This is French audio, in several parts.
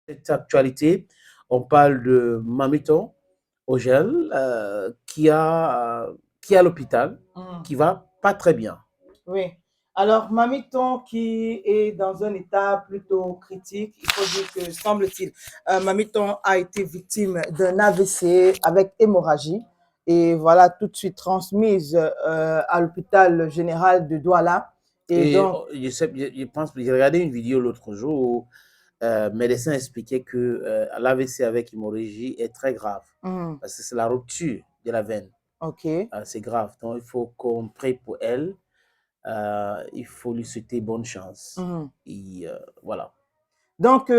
Cette actualité, on parle de Mamiton Ogel qui est à l'hôpital, Mm. qui va pas très bien. Oui. Alors, Mamiton qui est dans un état plutôt critique, il faut dire que, semble-t-il, Mamiton a été victime d'un AVC avec hémorragie et voilà, tout de suite transmise à l'hôpital général de Douala. Et Et donc, oh, je pense que j'ai regardé une vidéo l'autre jour où médecin expliquait que l'AVC avec hémorragie est très grave mm, parce que c'est la rupture de la veine. ok. C'est grave. Donc, il faut qu'on prie pour elle. Il faut lui souhaiter bonne chance. Mm. Et voilà. Donc,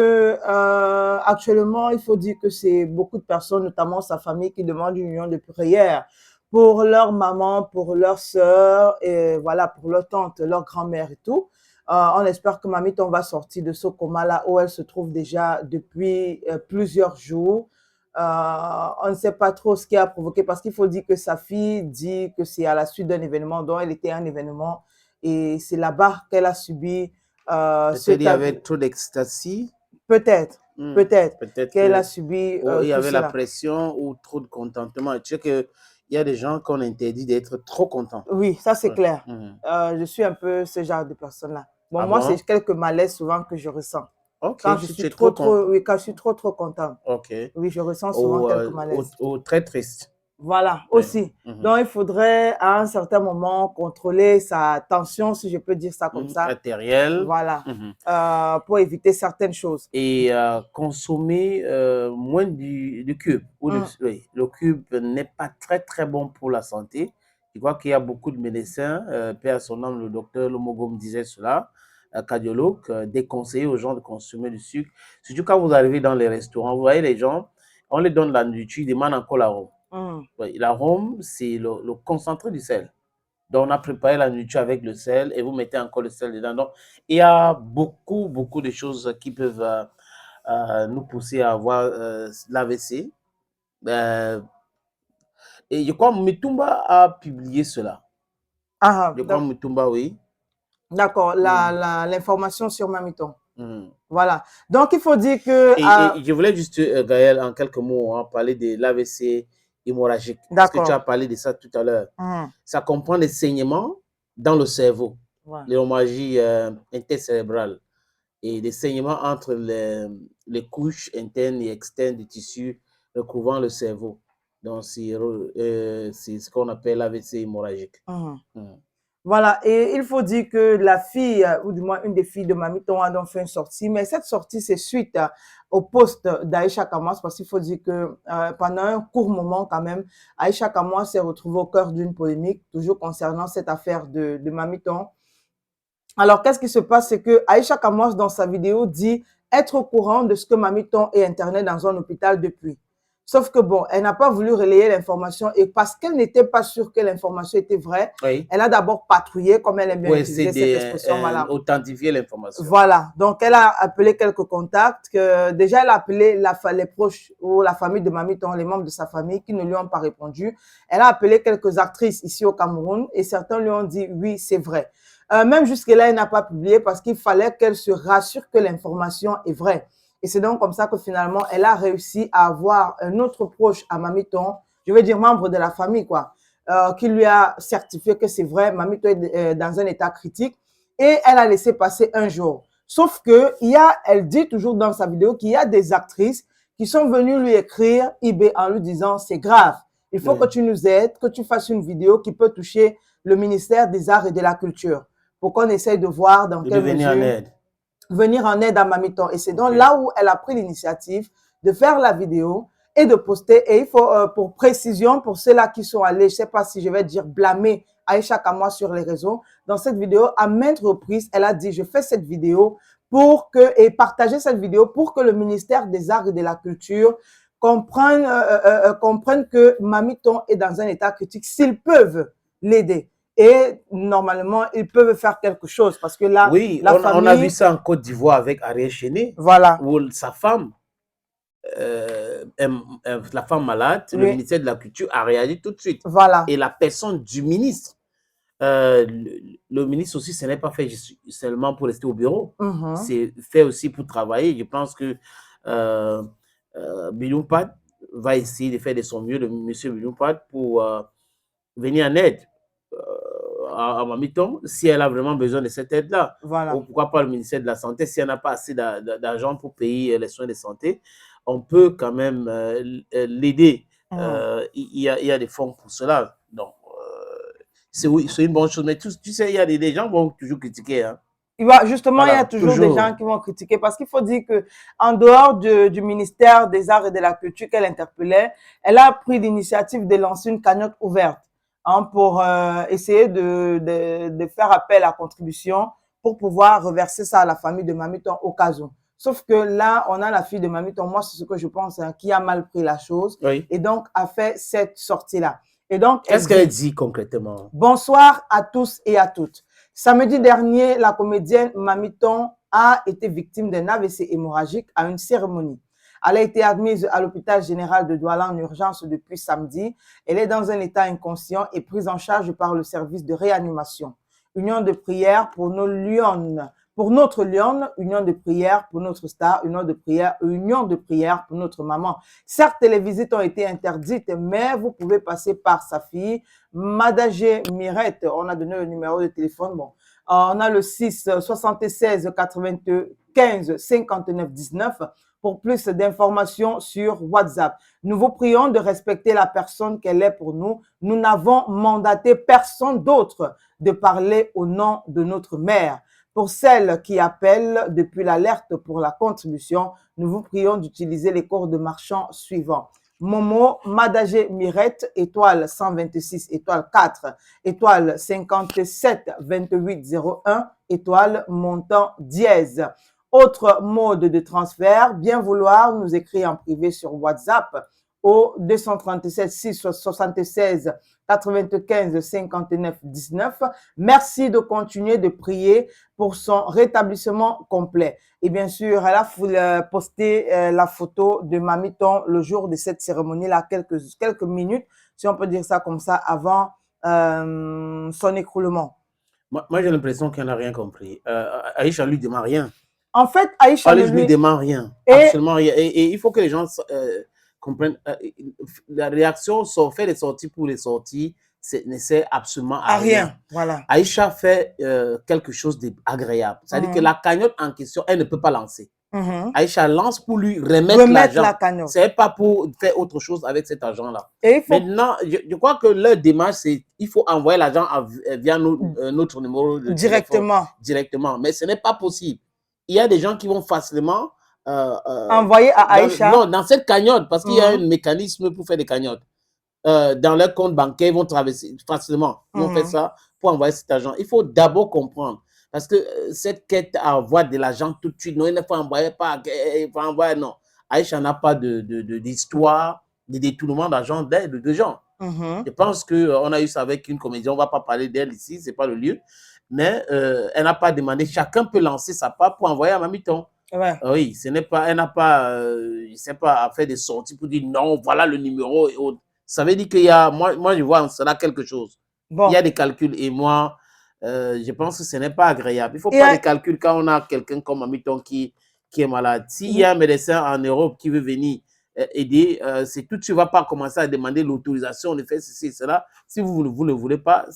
actuellement, il faut dire que c'est beaucoup de personnes, notamment sa famille, qui demandent une union de prière pour leur maman, pour leur sœur, et voilà, pour leur tante, leur grand-mère et tout. On espère que Mamiton va sortir de ce coma-là où elle se trouve déjà depuis plusieurs jours. On ne sait pas trop ce qui a provoqué parce qu'il faut dire que sa fille dit que c'est à la suite d'un événement dont elle était à un événement et c'est là-bas qu'elle a subi ce Peut-être il y avait trop d'ecstasy. peut-être, Hmm. peut-être Peut-être qu'elle a que subi il y tout avait la cela. pression ou trop de contentement. Tu sais qu'il y a des gens qu'on interdit d'être trop contents. Oui, ça c'est Ouais. clair. Mhm. Je suis un peu ce genre de personne-là. Bon, Ah moi, c'est bon? quelques malaises souvent que je ressens. Ok, Quand je si tu suis es trop trop, content. trop, oui, quand je suis trop, trop contente. Ok. Oui, je ressens souvent quelques malaises. Ou très triste. Voilà, Ouais. aussi. Mhm. Donc, il faudrait à un certain moment contrôler sa tension, si je peux dire ça comme Mhm. ça. Artériel. Voilà, Mhm. pour éviter certaines choses. Et consommer moins du cube. Mm, Oui, le cube n'est pas très très bon pour la santé. Je crois qu'il y a beaucoup de médecins, paix à son nom, le docteur Lomogo me disait cela, cardiologue, déconseiller aux gens de consommer du sucre. Surtout quand vous arrivez dans les restaurants, vous voyez les gens, on les donne la nourriture, ils demandent encore l'arôme. mm. Oui, l'arôme, c'est le concentré du sel. Donc, on a préparé la nourriture avec le sel et vous mettez encore le sel dedans. Donc, il y a beaucoup, beaucoup de choses qui peuvent nous pousser à avoir l'AVC. Euh, et je crois que Mutumba a publié cela. Ah, Je crois que Mutumba, oui. d'accord, Mm, l'information sur Mamiton. mm. Voilà. Donc, il faut dire que... Et je voulais juste, Gaël, en quelques mots, hein, parler de l'AVC hémorragique, parce que tu as d'accord. parlé de ça tout à l'heure. Mhm. Ça comprend des saignements dans le cerveau, Ouais. l'hémorragie intercérébrale et des saignements entre les couches internes et externes du tissu recouvrant le cerveau. Donc, c'est ce qu'on appelle l'AVC hémorragique. Mhm. Mm. Voilà. Et il faut dire que la fille, ou du moins une des filles de Mamiton, a donc fait une sortie. Mais cette sortie, c'est suite au poste d'Aïcha Kamas, parce qu'il faut dire que pendant un court moment, quand même, Aïcha Kamas s'est retrouvée au cœur d'une polémique, toujours concernant cette affaire de Mamiton. Alors, qu'est-ce qui se passe? C'est que Aïcha Kamas, dans sa vidéo, dit être au courant de ce que Mamiton est interné dans un hôpital depuis. Sauf que bon, elle n'a pas voulu relayer l'information et parce qu'elle n'était pas sûre que l'information était vraie, Oui, elle a d'abord patrouillé, comme elle aime bien pour essayer utiliser cette expression, voilà. d'authentifier l'information. Voilà, donc elle a appelé quelques contacts, que déjà elle a appelé les proches ou la famille de Mamiton, les membres de sa famille qui ne lui ont pas répondu. Elle a appelé quelques actrices ici au Cameroun et certains lui ont dit oui, c'est vrai. Même jusque-là, elle n'a pas publié parce qu'il fallait qu'elle se rassure que l'information est vraie. Et c'est donc comme ça que finalement, elle a réussi à avoir un autre proche à Mamiton, je veux dire membre de la famille, quoi, qui lui a certifié que c'est vrai, Mamiton est dans un état critique et elle a laissé passer un jour. Sauf que elle dit toujours dans sa vidéo qu'il y a des actrices qui sont venues lui écrire eBay en lui disant c'est grave, il faut que Oui. tu nous aides, que tu fasses une vidéo qui peut toucher le ministère des Arts et de la Culture pour qu'on essaye de voir dans De lui quelle venir en mesure aide. venir en aide à Mamiton. Et c'est donc OK. là où elle a pris l'initiative de faire la vidéo et de poster. Et il faut, pour précision, pour ceux-là qui sont allés, je ne sais pas si je vais dire blâmer Aïcha Kamwa sur les réseaux, dans cette vidéo, à maintes reprises, elle a dit, je fais cette vidéo et partager cette vidéo pour que le ministère des Arts et de la Culture comprenne que Mamiton est dans un état critique, s'ils peuvent l'aider. Et normalement, ils peuvent faire quelque chose parce que là, Oui, la on a vu famille, ça en Côte d'Ivoire avec Ariel Chéné, voilà, où sa femme, la femme malade, le oui, ministère de la Culture a réagi tout de suite. voilà. Et la personne du ministre, le ministre aussi, ce n'est pas fait seulement pour rester au bureau, Mhm. c'est fait aussi pour travailler. Je pense que Biloupad va essayer de faire de son mieux, de M. Biloupad, pour venir en aide à Mamiton, si elle a vraiment besoin de cette aide-là. Voilà. Ou pourquoi pas le ministère de la Santé, si elle n'a pas assez d'argent pour payer les soins de santé, on peut quand même l'aider. Il y a des fonds pour cela. Donc, c'est une bonne chose. Mais tu sais, il y a des gens qui vont toujours critiquer. Hein. Justement, Voilà, il y a toujours des gens qui vont critiquer parce qu'il faut dire que en dehors du ministère des Arts et de la Culture qu'elle interpellait, elle a pris l'initiative de lancer une cagnotte ouverte pour essayer de faire appel à contribution pour pouvoir reverser ça à la famille de Mamiton au cas où. Sauf que là, on a la fille de Mamiton, moi c'est ce que je pense, hein, qui a mal pris la chose et donc a fait cette sortie-là. Et donc, qu'est-ce qu'elle dit concrètement? Bonsoir à tous et à toutes. Samedi dernier, la comédienne Mamiton a été victime d'un AVC hémorragique à une cérémonie. Elle a été admise à l'hôpital général de Douala en urgence depuis samedi. Elle est dans un état inconscient et prise en charge par le service de réanimation. Union de prière pour nos lionnes. Pour notre lionne, union de prière pour notre star, union de prière pour notre maman. Certes, les visites ont été interdites, mais vous pouvez passer par sa fille, Madagé Mirette. On a donné le numéro de téléphone. Bon, on a le 6 76 95 59 19 pour plus d'informations sur WhatsApp. Nous vous prions de respecter la personne qu'elle est pour nous. Nous n'avons mandaté personne d'autre de parler au nom de notre mère. Pour celles qui appellent depuis l'alerte pour la contribution, nous vous prions d'utiliser les cours de marchand suivants. Momo, Madagé Mirette, étoile 126, étoile 4, étoile 57, 28, 01, étoile montant dièse. Autre mode de transfert, bien vouloir nous écrire en privé sur WhatsApp au 237 676 95 59 19. Merci de continuer de prier pour son rétablissement complet. Et bien sûr, elle a posté la photo de Mamiton le jour de cette cérémonie-là, quelques minutes, si on peut dire ça comme ça, avant son écroulement. Moi j'ai l'impression qu'elle n'a rien compris. Aïcha lui demande rien. En fait, Aïcha ne lui demande rien. Absolument rien. Et il faut que les gens comprennent. La réaction fait des sorties pour les sorties ne sert absolument à rien. Voilà. Aïcha fait quelque chose d'agréable. C'est-à-dire que la cagnotte en question, elle ne peut pas lancer. Aïcha lance pour lui remettre l'argent. Ce n'est pas pour faire autre chose avec cet argent-là. Maintenant, je crois que leur démarche, c'est qu'il faut envoyer l'argent via notre numéro de téléphone. Directement. Mais ce n'est pas possible. Il y a des gens qui vont facilement envoyer à Aïcha. Dans cette cagnotte, parce qu'il y a un mécanisme pour faire des cagnottes. Dans leur compte bancaire, ils vont traverser facilement. Ils vont faire ça pour envoyer cet argent. Il faut d'abord comprendre. Parce que cette quête à avoir de l'argent tout de suite, non, il ne faut envoyer pas. Il faut envoyer, non. Aïcha n'a pas d'histoire, de détournement d'argent de gens. Je pense qu'on a eu ça avec une comédienne. On ne va pas parler d'elle ici, ce n'est pas le lieu. Mais elle n'a pas demandé. Chacun peut lancer sa part pour envoyer à Mamiton. Oui, ce n'est pas, elle n'a pas, je sais pas, à faire des sorties pour dire non, voilà le numéro et autres. Ça veut dire qu'il y a, moi je vois en cela quelque chose. Il y a des calculs et moi, je pense que ce n'est pas agréable. Il ne faut pas des calculs quand on a quelqu'un comme Mamiton qui est malade. S'il y a un médecin en Europe qui veut venir aider, c'est tout de suite, on ne va pas commencer à demander l'autorisation de faire ceci et cela. Si vous ne voulez pas,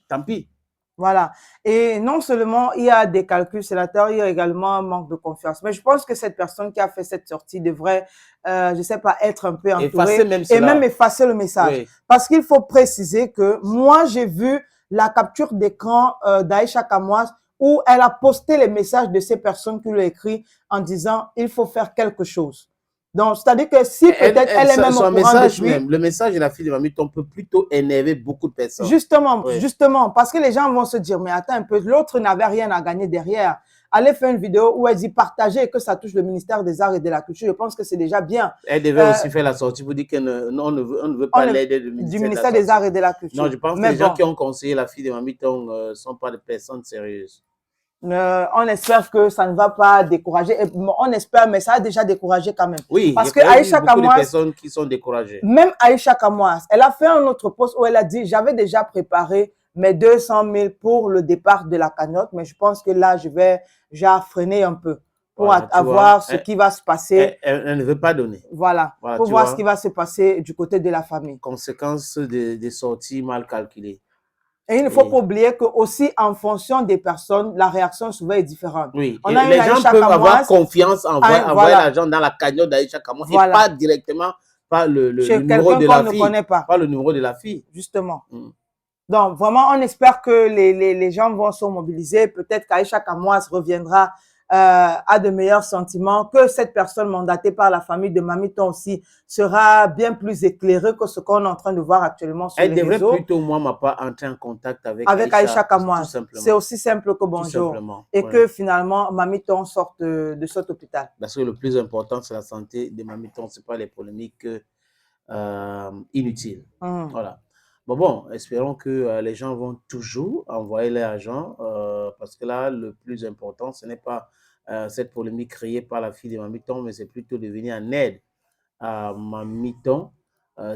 tant pis. Voilà. Et non seulement il y a des calculs sénateurs, il y a également un manque de confiance. Mais je pense que cette personne qui a fait cette sortie devrait, je ne sais pas, être un peu entourée et même effacer le message. Oui. Parce qu'il faut préciser que moi, j'ai vu la capture d'écran d'Aïcha Kamoas où elle a posté les messages de ces personnes qui lui ont écrit en disant « il faut faire quelque chose ». Donc, c'est-à-dire que si peut-être elle est même au courant depuis... Le message de la fille de Mamiton peut plutôt énerver beaucoup de personnes. Justement, justement, parce que les gens vont se dire, mais attends un peu, l'autre n'avait rien à gagner derrière. Allez faire une vidéo où elle dit partager que ça touche le ministère des Arts et de la Culture. Je pense que c'est déjà bien. Elle devait aussi faire la sortie pour dire qu'on ne veut pas l'aide du ministère des Arts et de la Culture. Non, je pense que les gens qui ont conseillé la fille de Mamiton ne sont pas des personnes sérieuses. On espère que ça ne va pas décourager. On espère, mais ça a déjà découragé quand même. Oui, parce il y a beaucoup de personnes qui sont découragées. Même Aïcha Kamoas, elle a fait un autre post où elle a dit « J'avais déjà préparé mes 200 000 pour le départ de la cagnotte, mais je pense que là, je vais freiner un peu. » pour Voilà, tu avoir vois, ce qui va se passer. elle ne veut pas donner. Voilà, Voilà, pour tu voir ce vois, qui va se passer du côté de la famille. conséquences des sorties mal calculées. Et il ne faut pas oublier que aussi en fonction des personnes, la réaction souvent est différente. Oui, On et a une les gens Aïcha peuvent avoir Kamoise, confiance, envoyer voilà, l'argent dans la cagnotte d'Aïcha Kamoise et voilà, pas directement par le chez numéro quelqu'un de qu'on la ne fille. connaît pas, Pas le numéro de la fille. justement. Mm. Donc, vraiment, on espère que les gens vont se mobiliser. Peut-être qu'Aïcha Kamoise reviendra à de meilleurs sentiments, que cette personne mandatée par la famille de Mamiton aussi sera bien plus éclairée que ce qu'on est en train de voir actuellement sur Elle les devrait réseaux. plutôt, moi, ma part, entrer en contact avec Avec Aïcha Aïcha, tout Kamoise. C'est simplement. aussi simple que Tout bonjour. simplement. Et Ouais. que finalement, Mamiton sorte de cet hôpital. Parce que le plus important, c'est la santé de Mamiton, ce n'est pas les polémiques inutiles. Voilà. Bon, espérons que les gens vont toujours envoyer l'argent parce que là, le plus important, ce n'est pas cette polémique créée par la fille de Mamiton, mais c'est plutôt de venir en aide à Mamiton.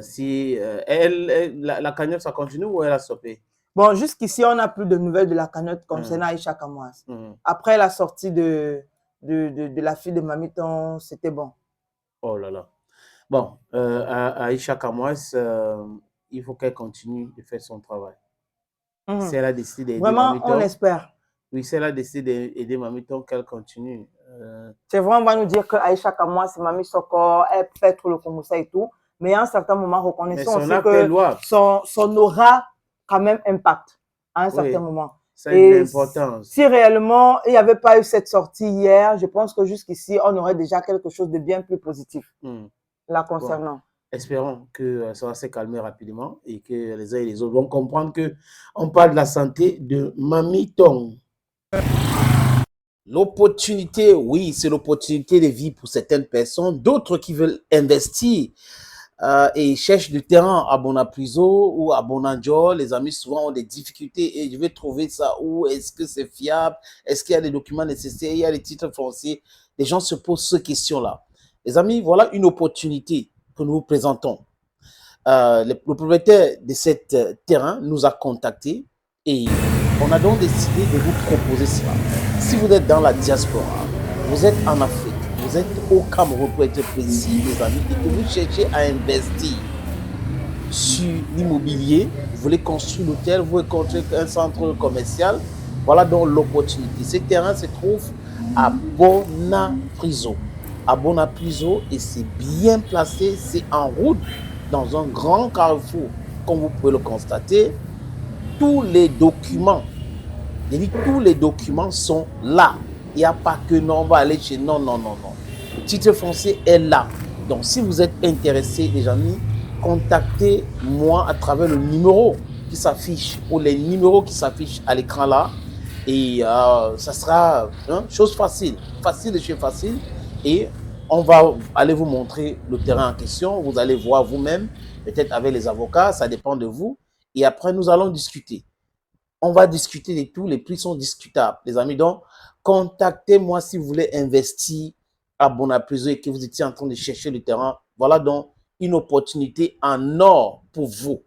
Si la cagnotte, ça continue ou elle a stoppé? Bon, jusqu'ici, on n'a plus de nouvelles de la cagnotte concernant Aïcha Kamoise. Après la sortie de la fille de Mamiton, c'était bon. Oh là là. Bon, Aïcha Kamoise, il faut qu'elle continue de faire son travail. Si elle a décidé d'aider Vraiment, Mamiton, on espère. Oui, si elle a décidé d'aider Mamiton, qu'elle continue. C'est vrai, on va nous dire que Aïcha Kamoise, c'est Mami Soko, elle fait trop le Komoussa et tout. Mais à un certain moment, reconnaissons aussi que son aura quand même impact à un certain moment. Ça a une importance. Si réellement il n'y avait pas eu cette sortie hier, je pense que jusqu'ici, on aurait déjà quelque chose de bien plus positif la concernant. Bon, espérons que ça va se calmer rapidement et que les uns et les autres vont comprendre qu'on parle de la santé de Mamiton. L'opportunité, oui, c'est l'opportunité de vie pour certaines personnes. D'autres qui veulent investir et cherchent du terrain à Bonapriso ou à Bonanjo. Les amis souvent ont des difficultés et je vais trouver ça où? Est-ce que c'est fiable? Est-ce qu'il y a les documents nécessaires? Il y a les titres fonciers? Les gens se posent ces questions-là. Les amis, voilà une opportunité que nous vous présentons. Le propriétaire de cet terrain nous a contactés et on a donc décidé de vous proposer cela. Si vous êtes dans la diaspora, vous êtes en Afrique, vous êtes au Cameroun pour être précis, les amis, et que vous cherchez à investir sur l'immobilier, vous voulez construire l'hôtel, vous voulez construire un centre commercial, voilà donc l'opportunité. Ce terrain se trouve à Bonapriso. À Bonapriso, et c'est bien placé, c'est en route dans un grand carrefour, comme vous pouvez le constater. Tous les documents, je dis tous les documents sont là. Il n'y a pas que non, on va aller chez non. Le titre foncier est là. Donc, si vous êtes intéressé, les amis, contactez-moi à travers le numéro qui s'affiche ou les numéros qui s'affichent à l'écran là. Et ça sera chose facile de chez facile. Et on va aller vous montrer le terrain en question. Vous allez voir vous-même, peut-être avec les avocats, ça dépend de vous. Et après, nous allons discuter. On va discuter de tout. Les prix sont discutables, les amis. Donc, contactez-moi si vous voulez investir à Bonapriso et que vous étiez en train de chercher le terrain. Voilà donc une opportunité en or pour vous.